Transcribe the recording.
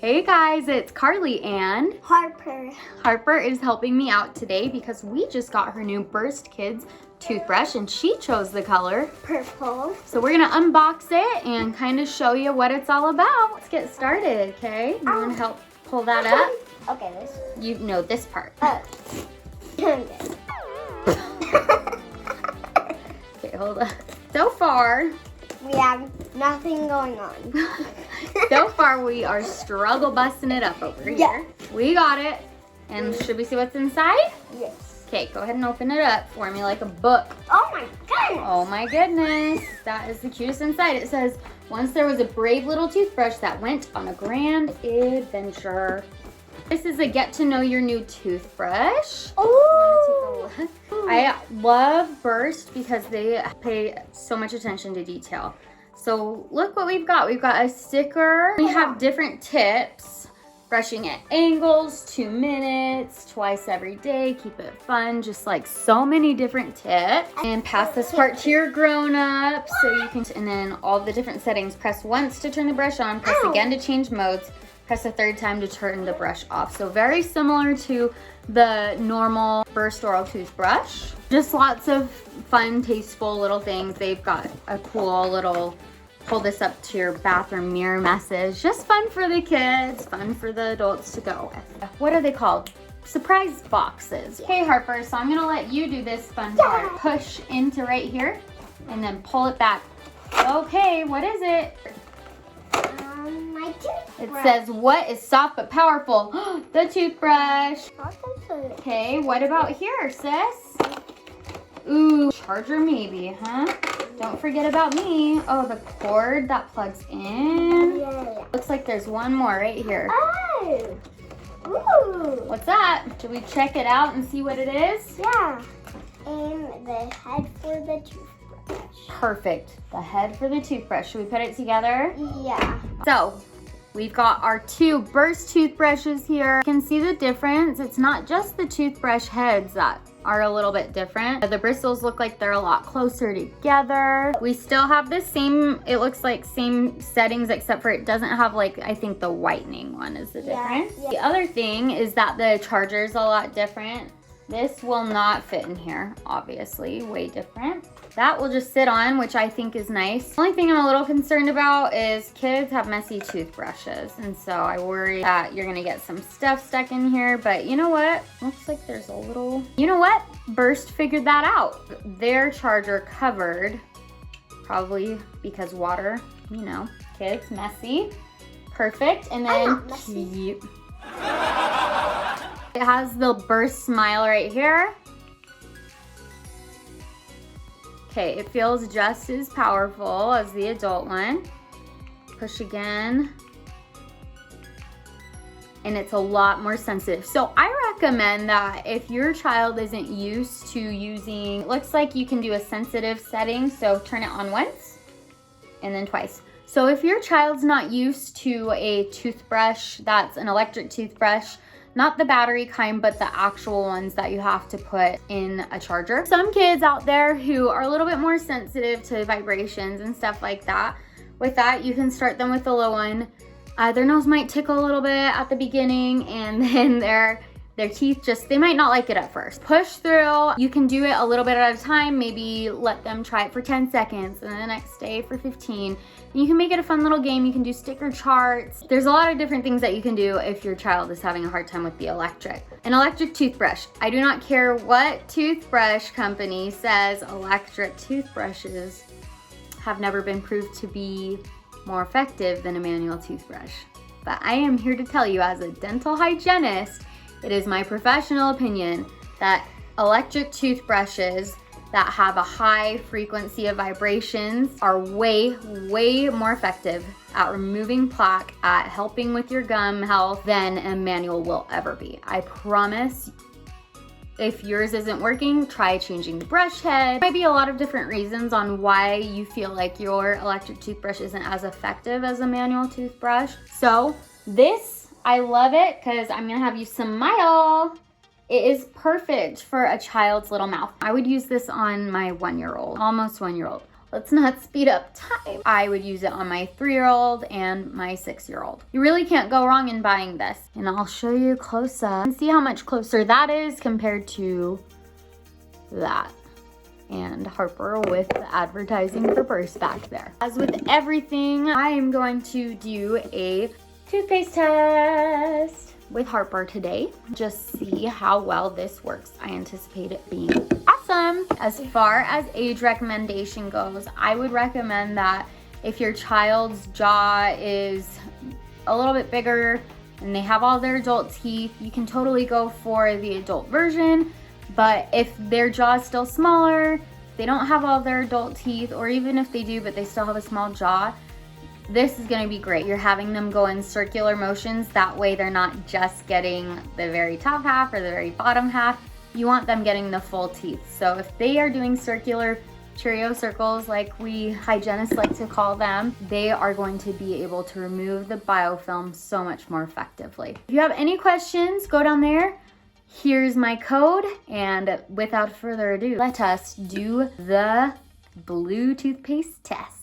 Hey guys, it's Carly and Harper. Harper is helping me out today because we just got her new BURSTkids toothbrush and she chose the color Purple. So we're gonna unbox it and kind of show you what it's all about. Let's get started, okay? You wanna help pull that up? Okay, this. You know this part. Okay. Okay, hold on. So far, We have nothing going on. so far we are struggle busting it up over here. Yeah. We got it. And should we see what's inside? Yes. Okay, go ahead and open it up for me like a book. Oh my goodness. Oh my goodness, that is the cutest inside. It says, once there was a brave little toothbrush that went on a grand adventure. This is a get to know your new toothbrush. Oh. I love Burst because they pay so much attention to detail. So look what we've got. We've got a sticker. We have different tips. Brushing at angles, 2 minutes, twice every day, keep it fun, just like so many different tips. And pass this part to your grown-ups so you can, and then all the different settings. Press once to turn the brush on, press again to change modes, press a third time to turn the brush off. So very similar to the normal Burst oral toothbrush. Just lots of fun, tasteful little things. They've got a cool little pull this up to your bathroom mirror message. Just fun for the kids, fun for the adults to go with. What are they called? Surprise boxes. Okay, Harper, so I'm gonna let you do this fun part. Push into right here and then pull it back. Okay, what is it? My toothbrush. It says, what is soft but powerful? The toothbrush. Okay, what about here, sis? Ooh, charger maybe, huh? Don't forget about me. Oh, the cord that plugs in. Yeah. Looks like there's one more right here. Oh. Ooh. What's that? Should we check it out and see what it is? Yeah. And the head for the toothbrush. Perfect. The head for the toothbrush. Should we put it together? Yeah. So, we've got our 2 Burst toothbrushes here. You can see the difference. It's not just the toothbrush heads that are a little bit different. The bristles look like they're a lot closer together. We still have the same, it looks like same settings, except for it doesn't have, like, I think the whitening one is the difference. Yeah. The other thing is that the charger's a lot different. This will not fit in here, obviously, way different. That will just sit on, which I think is nice. The only thing I'm a little concerned about is kids have messy toothbrushes. And so I worry that you're gonna get some stuff stuck in here, but you know what? Looks like there's a little, you know what? Burst figured that out. Their charger covered, probably because water, you know, kids, messy. Perfect, and then I'm not messy. It has the Burst smile right here. Okay, it feels just as powerful as the adult one. Push again. And it's a lot more sensitive. So I recommend that if your child isn't used to using, it looks like you can do a sensitive setting. So turn it on once and then twice. So if your child's not used to a toothbrush that's an electric toothbrush, not the battery kind, but the actual ones that you have to put in a charger. Some kids out there who are a little bit more sensitive to vibrations and stuff like that. With that, you can start them with the low one. Their nose might tickle a little bit at the beginning, and then their teeth just, they might not like it at first. Push through. You can do it a little bit at a time. Maybe let them try it for 10 seconds and then the next day for 15. And you can make it a fun little game. You can do sticker charts. There's a lot of different things that you can do if your child is having a hard time with the electric. An electric toothbrush. I do not care what toothbrush company says electric toothbrushes have never been proved to be more effective than a manual toothbrush. But I am here to tell you, as a dental hygienist, it is my professional opinion that electric toothbrushes that have a high frequency of vibrations are way, way more effective at removing plaque, at helping with your gum health than a manual will ever be. I promise. If yours isn't working, try changing the brush head. There might be a lot of different reasons on why you feel like your electric toothbrush isn't as effective as a manual toothbrush. So this, I love it because I'm gonna have you smile. It is perfect for a child's little mouth. I would use this on my 1-year-old, almost 1-year-old. let's not speed up time. I would use it on my 3-year-old and my 6-year-old. You really can't go wrong in buying this. And I'll show you close up and see how much closer that is compared to that. And Harper with the advertising for Burst back there. As with everything, I am going to do a toothpaste test with Harper today. Just see how well this works. I anticipate it being awesome. As far as age recommendation goes, I would recommend that if your child's jaw is a little bit bigger and they have all their adult teeth, you can totally go for the adult version. But if their jaw is still smaller, they don't have all their adult teeth, or even if they do but they still have a small jaw, this is going to be great. You're having them go in circular motions. That way they're not just getting the very top half or the very bottom half. You want them getting the full teeth. So if they are doing circular Cheerio circles, like we hygienists like to call them, they are going to be able to remove the biofilm so much more effectively. If you have any questions, go down there. Here's my code, and without further ado, let us do the blue toothpaste test.